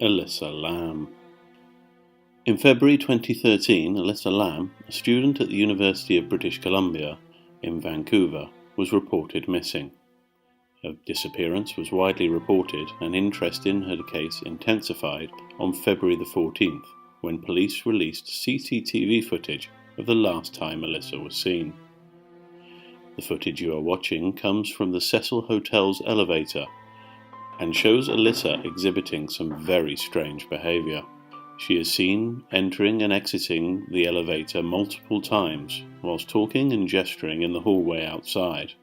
Alyssa Lamb. In February 2013, Alyssa Lamb, a student at the University of British Columbia in Vancouver, was reported missing. Her disappearance was widely reported, and interest in her case intensified on February the 14th, when police released CCTV footage of the last time Alyssa was seen. The footage you are watching comes from the Cecil Hotel's elevator and shows Alyssa exhibiting some very strange behaviour. She is seen entering and exiting the elevator multiple times, whilst talking and gesturing in the hallway outside.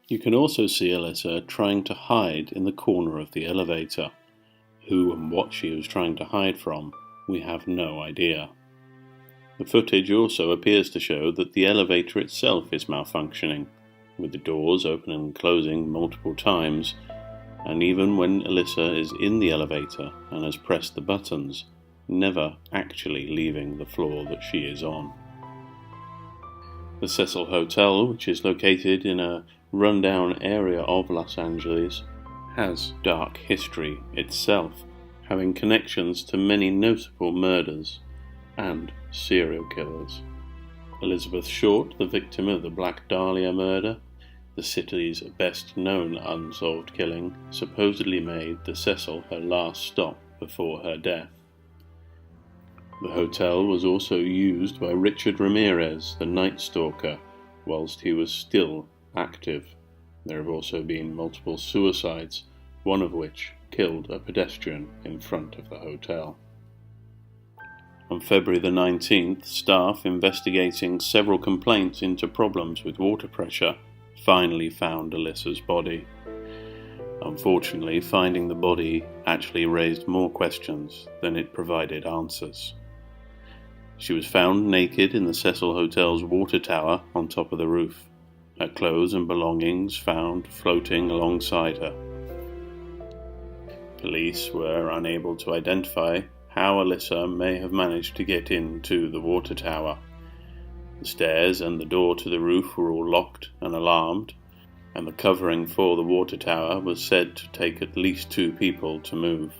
You can also see Alyssa trying to hide in the corner of the elevator. Who and what she was trying to hide from, we have no idea. The footage also appears to show that the elevator itself is malfunctioning, with the doors opening and closing multiple times, and even when Alyssa is in the elevator and has pressed the buttons, never actually leaving the floor that she is on. The Cecil Hotel, which is located in a rundown area of Los Angeles, has dark history itself, having connections to many notable murders and serial killers. Elizabeth Short, the victim of the Black Dahlia murder, the city's best-known unsolved killing, supposedly made the Cecil her last stop before her death. The hotel was also used by Richard Ramirez, the Night Stalker, whilst he was still active. There have also been multiple suicides, one of which killed a pedestrian in front of the hotel. On February the 19th, staff investigating several complaints into problems with water pressure finally found Alyssa's body. Unfortunately, finding the body actually raised more questions than it provided answers. She was found naked in the Cecil Hotel's water tower on top of the roof, her clothes and belongings found floating alongside her. Police were unable to identify how Alyssa may have managed to get into the water tower. The stairs and the door to the roof were all locked and alarmed, and the covering for the water tower was said to take at least 2 people to move.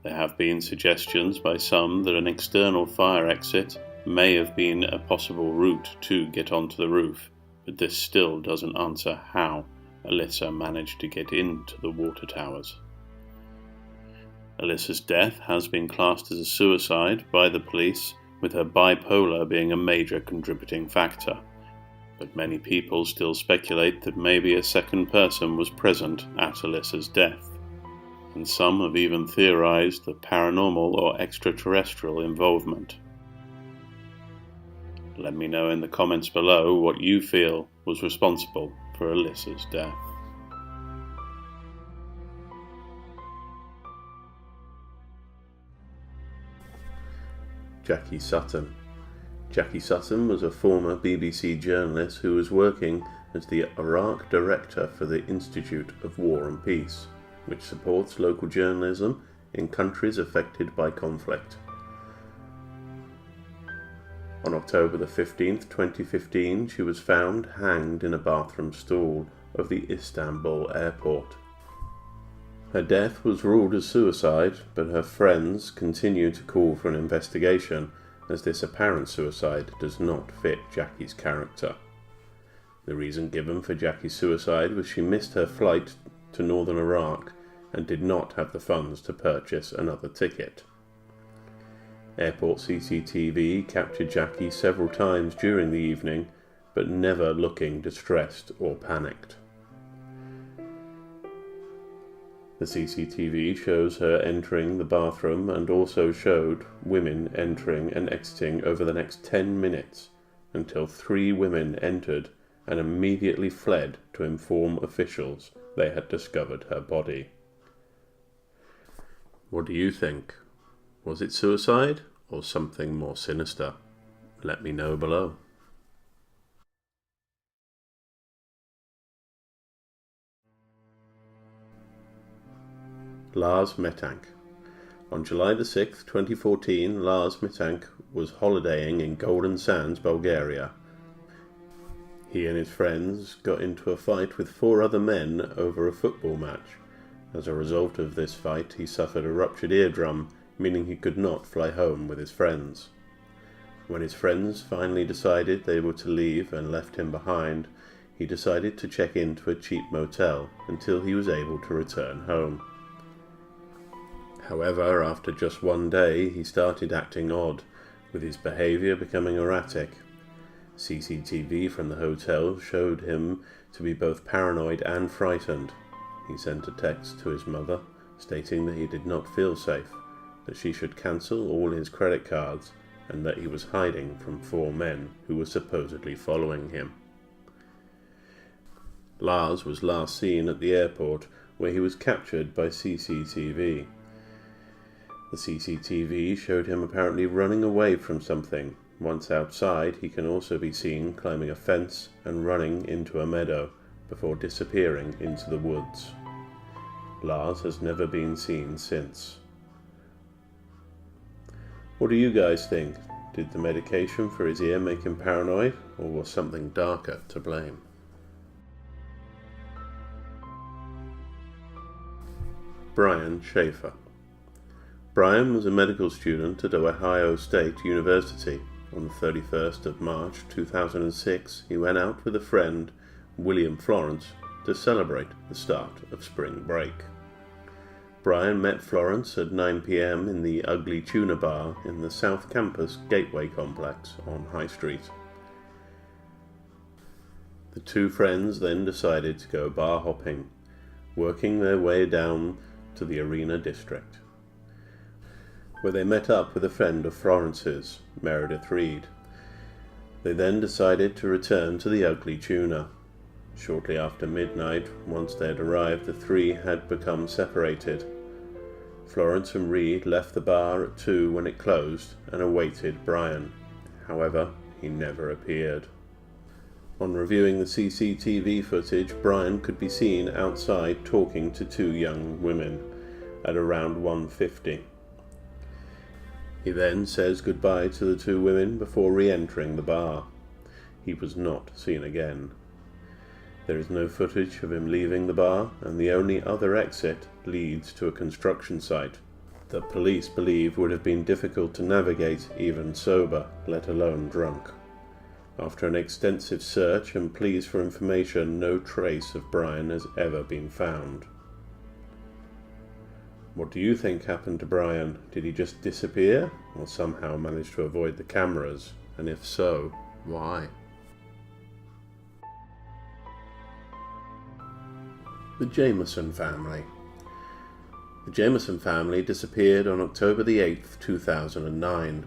There have been suggestions by some that an external fire exit may have been a possible route to get onto the roof, but this still doesn't answer how Alyssa managed to get into the water towers. Alyssa's death has been classed as a suicide by the police, with her bipolar being a major contributing factor. But many people still speculate that maybe a second person was present at Alyssa's death, and some have even theorized the paranormal or extraterrestrial involvement. Let me know in the comments below what you feel was responsible for Alyssa's death. Jackie Sutton. Jackie Sutton was a former BBC journalist who was working as the Iraq director for the Institute of War and Peace, which supports local journalism in countries affected by conflict. On October the 15th, 2015, she was found hanged in a bathroom stall of the Istanbul airport. Her death was ruled as suicide, but her friends continue to call for an investigation, as this apparent suicide does not fit Jackie's character. The reason given for Jackie's suicide was she missed her flight to northern Iraq and did not have the funds to purchase another ticket. Airport CCTV captured Jackie several times during the evening, but never looking distressed or panicked. The CCTV shows her entering the bathroom and also showed women entering and exiting over the next 10 minutes until 3 women entered and immediately fled to inform officials they had discovered her body. What do you think? Was it suicide or something more sinister? Let me know below. Lars Metank. On July the 6th, 2014, Lars Metank was holidaying in Golden Sands, Bulgaria. He and his friends got into a fight with 4 other men over a football match, As a result of this fight, he suffered a ruptured eardrum, meaning he could not fly home with his friends. When his friends finally decided they were to leave and left him behind, he decided to check into a cheap motel until he was able to return home. However, after just one day, he started acting odd, with his behavior becoming erratic. CCTV from the hotel showed him to be both paranoid and frightened. He sent a text to his mother, stating that he did not feel safe, that she should cancel all his credit cards, and that he was hiding from 4 men who were supposedly following him. Lars was last seen at the airport, where he was captured by CCTV. The CCTV showed him apparently running away from something. Once outside, he can also be seen climbing a fence and running into a meadow, before disappearing into the woods. Lars has never been seen since. What do you guys think? Did the medication for his ear make him paranoid, or was something darker to blame? Brian Schaefer. Brian was a medical student at Ohio State University. On the 31st of March 2006, he went out with a friend, William Florence, to celebrate the start of spring break. Brian met Florence at 9 p.m. in the Ugly Tuna Bar in the South Campus Gateway Complex on High Street. The two friends then decided to go bar hopping, working their way down to the Arena District, where they met up with a friend of Florence's, Meredith Reed. They then decided to return to the Ugly Tuna. Shortly after midnight, once they had arrived, the three had become separated. Florence and Reed left the bar at 2 when it closed and awaited Brian. However, he never appeared. On reviewing the CCTV footage, Brian could be seen outside talking to 2 young women at around 1:50. He then says goodbye to the 2 women before re-entering the bar. He was not seen again. There is no footage of him leaving the bar, and the only other exit leads to a construction site that police believe would have been difficult to navigate even sober, let alone drunk. After an extensive search and pleas for information, no trace of Brian has ever been found. What do you think happened to Brian? Did he just disappear, or somehow manage to avoid the cameras? And if so, why? The Jameson family. The Jameson family disappeared on October the 8th, 2009.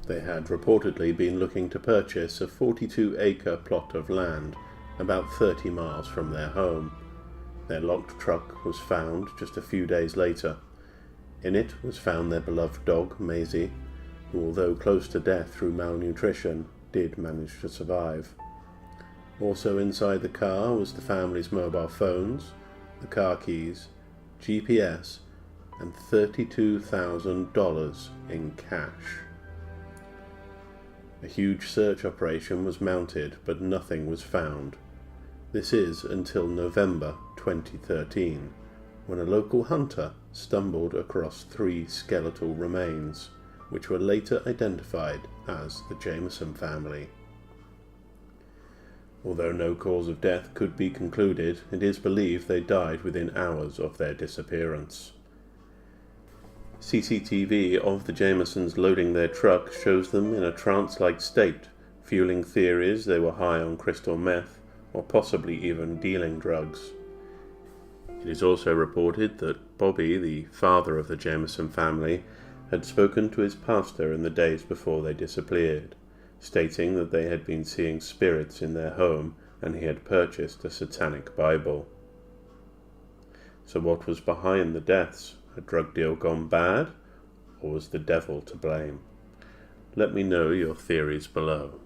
They had reportedly been looking to purchase a 42-acre plot of land about 30 miles from their home. Their locked truck was found just a few days later. In it was found their beloved dog, Maisie, who, although close to death through malnutrition, did manage to survive. Also inside the car was the family's mobile phones, the car keys, GPS, and $32,000 in cash. A huge search operation was mounted, but nothing was found. This is until November 2013, when a local hunter stumbled across 3 skeletal remains, which were later identified as the Jameson family. Although no cause of death could be concluded, it is believed they died within hours of their disappearance. CCTV of the Jamesons loading their truck shows them in a trance-like state, fueling theories they were high on crystal meth, or possibly even dealing drugs. It is also reported that Bobby, the father of the Jameson family, had spoken to his pastor in the days before they disappeared, stating that they had been seeing spirits in their home and he had purchased a satanic Bible. So what was behind the deaths? A drug deal gone bad? Or was the devil to blame? Let me know your theories below.